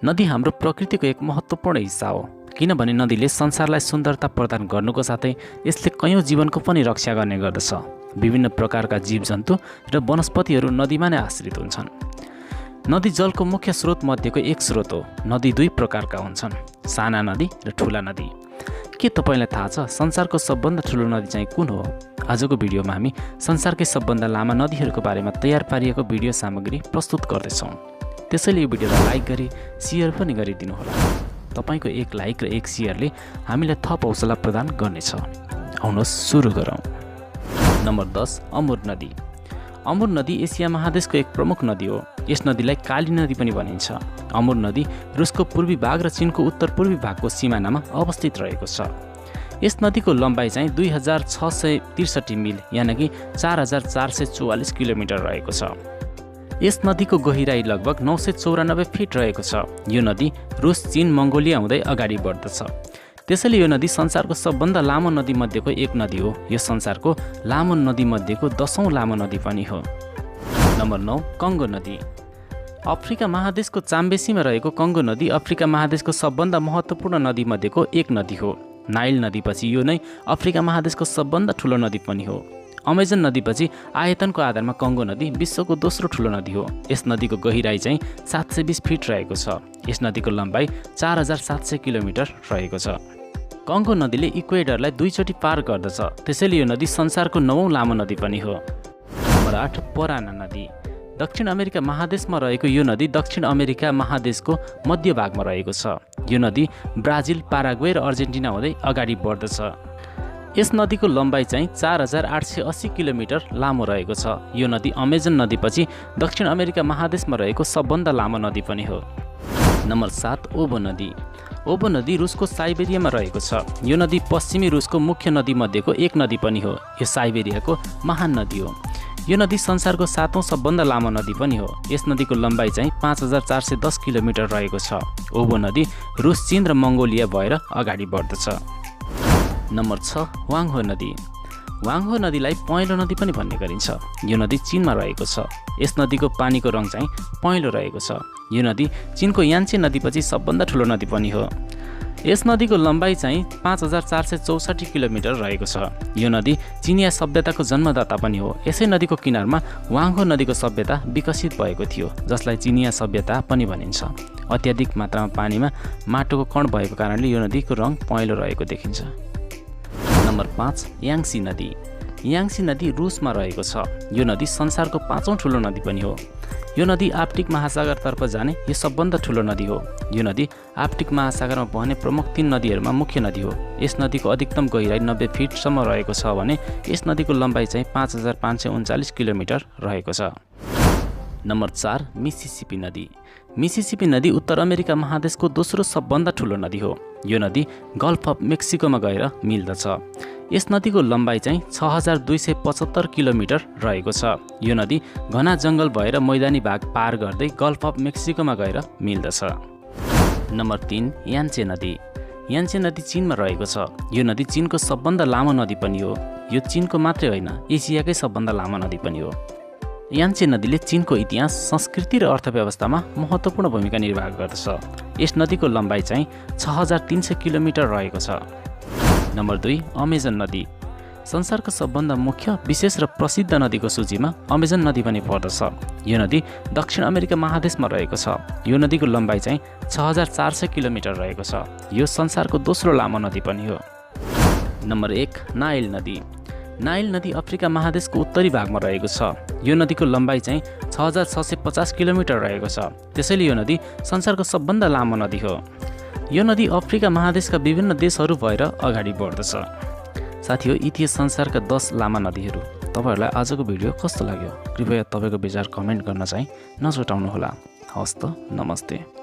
नदी हाम्रो प्रकृतिको एक महत्त्वपूर्ण हिस्सा हो, किनभने नदीले संसारलाई सुन्दरता प्रदान गर्नुको साथै यसले कयौं जीवनको पनि रक्षा गर्ने गर्दछ। विभिन्न प्रकारका जीवजन्तु र वनस्पतिहरू नदीमा नै आश्रित हुन्छन्। नदी जलको मुख्य स्रोत मध्येको एक स्रोत हो। नदी दुई प्रकारका हुन्छन्, साना नदी र ठुला नदी। के तपाईलाई थाहा छ संसारको सबभन्दा ठुलो नदी चाहिँ कुन हो? आजको भिडियोमा हामी संसारकै सबभन्दा लामा नदीहरूको बारेमा तयार पारिएको भिडियो सामग्री प्रस्तुत गर्दैछौँ। त्यसैले यो भिडियोलाई लाइक गरी सेयर पनि गरिदिनुहोला। तपाईको एक लाइक र एक सेयरले हामीलाई थप हौसला प्रदान गर्नेछ। आउनुहोस् सुरु गरौँ। नम्बर 10, अमुर नदी। अमुर नदी एसिया महादेशको एक प्रमुख नदी हो। यस नदीलाई काली नदी पनि भनिन्छ। अमुर नदी रुसको पूर्वी भाग र चीनको उत्तर पूर्वी भागको सिमानामा अवस्थित रहेको छ। यस नदीको लम्बाइ चाहिँ 2663 मिल यानि कि 4444 किलोमिटर रहेको छ। यस नदीको गहिराई लगभग 994 फिट रहेको छ। यो नदी रुस, चीन, मङ्गोलिया हुँदै अगाडि बढ्दछ। त्यसैले यो नदी संसारको सबभन्दा लामो नदी मध्येको एक नदी हो। यो संसारको लामो नदी मध्येको 10औं लामो नदी पनि हो। नम्बर 9, कङ्गो नदी। अफ्रिका महादेशको चाम्बेसीमा रहेको कङ्गो नदी अफ्रिका महादेशको सबभन्दा महत्त्वपूर्ण नदी मध्येको एक नदी हो। नाइल नदीपछि यो नै अफ्रिका महादेशको सबभन्दा ठुलो नदी पनि हो। अमेजन नदीपछि आयतनको आधारमा कङ्गो नदी विश्वको दोस्रो ठुलो नदी हो। यस नदीको गहिराई चाहिँ 720 फिट रहेको छ। यस नदीको लम्बाइ 4700 किलोमिटर रहेको छ। कङ्गो नदीले इक्वेडरलाई दुईचोटि पार गर्दछ। त्यसैले यो नदी संसारको 9औं लामो नदी पनि हो। नम्बर 8, पराना नदी। दक्षिण अमेरिका महादेशमा रहेको यो नदी दक्षिण अमेरिका महादेशको मध्य भागमा रहेको छ। यो नदी ब्राजिल, पाराग्वे र अर्जेन्टिना हुँदै अगाडि बढ्दछ। यस नदीको लम्बाइ चाहिँ 4880 किलोमिटर लामो रहेको छ। यो नदी अमेजन नदीपछि दक्षिण अमेरिका महादेशमा रहेको सबभन्दा लामो नदी पनि हो। नम्बर 7, ओबो नदी। ओबो नदी रुसको साइबेरियामा रहेको छ। यो नदी पश्चिमी रुसको मुख्य नदी मध्येको एक नदी पनि हो। यो साइबेरियाको महान नदी हो। यो नदी संसारको 7औं सबभन्दा लामो नदी पनि हो। यस नदीको लम्बाइ चाहिँ 5410 किलोमिटर रहेको छ। ओबो नदी रुस, चीन र मङ्गोलिया भएर अगाडि बढ्दछ। नम्बर 6, वाङ्हो नदी। वाङ्हो नदीलाई पहेँलो नदी पनि भन्ने गरिन्छ। यो नदी चीनमा रहेको छ। यस नदीको पानीको रङ चाहिँ पहेँलो रहेको छ। यो नदी चीनको यान्चे नदीपछि सबभन्दा ठुलो नदी पनि हो। यस नदीको लम्बाइ चाहिँ 5464 किलोमिटर रहेको छ। यो नदी चिनिया सभ्यताको जन्मदाता पनि हो। यसै नदीको किनारमा वाङ्हो नदीको सभ्यता विकसित भएको थियो, जसलाई चिनिया सभ्यता पनि भनिन्छ। अत्याधिक मात्रामा पानीमा माटोको कण भएको कारणले यो नदीको रङ पहेँलो रहेको देखिन्छ। नम्बर 5, याङ्सी नदी। याङ्सी नदी रुसमा रहेको छ। यो नदी संसारको 5औं ठुलो नदी पनि हो। यो नदी आर्कटिक महासागरतर्फ जाने यो सबभन्दा ठुलो नदी हो। यो नदी आर्कटिक महासागरमा बहने प्रमुख 3 नदीहरूमा मुख्य नदी हो। यस नदीको अधिकतम गहिराई 90 फिटसम्म रहेको छ भने यस नदीको लम्बाइ चाहिँ 5539 किलोमिटर रहेको छ। नम्बर 4, मिसिसिपी नदी। मिसिसिपी नदी उत्तर अमेरिका महादेशको दोस्रो सबभन्दा ठुलो नदी हो। यो नदी गल्फ अफ मेक्सिकोमा गएर मिल्दछ। यस नदीको लम्बाइ चाहिँ 6275 किलोमिटर रहेको छ। यो नदी घना जङ्गल भएर मैदानी भाग पार गर्दै गल्फ अफ मेक्सिकोमा गएर मिल्दछ। नम्बर 3, यान्चे नदी। यान्चे नदी चीनमा रहेको छ। यो नदी चीनको सबभन्दा लामो नदी पनि हो। यो चीनको मात्रै होइन, एसियाकै सबभन्दा लामो नदी पनि हो। यान्चे नदीले चीनको इतिहास, संस्कृति र अर्थव्यवस्थामा महत्त्वपूर्ण भूमिका निर्वाह गर्दछ। यस नदीको लम्बाइ चाहिँ 6300 किलोमिटर रहेको छ। नम्बर 2, अमेजन नदी। संसारको सबभन्दा मुख्य, विशेष र प्रसिद्ध नदीको सूचीमा अमेजन नदी पनि पर्दछ। यो नदी दक्षिण अमेरिका महादेशमा रहेको छ। यो नदीको लम्बाइ चाहिँ 6400 किलोमिटर रहेको छ। यो संसारको दोस्रो लामो नदी पनि हो। नम्बर 1, नाइल नदी। नाइल नदी अफ्रिका महादेशको उत्तरी भागमा रहेको छ। यो नदीको लम्बाइ चाहिँ 6650 किलोमिटर रहेको छ। त्यसैले यो नदी संसारको सबभन्दा लामो नदी हो। यो नदी अफ्रिका महादेशका विभिन्न देशहरू भएर अगाडि बढ्दछ। साथीहो, यी थिए संसारका 10 लामा नदीहरू। तपाईहरूलाई आजको भिडियो कस्तो लाग्यो? कृपया तपाईँको विचार कमेन्ट गर्न चाहिँ नछुटाउनुहोला। हवस् त, नमस्ते।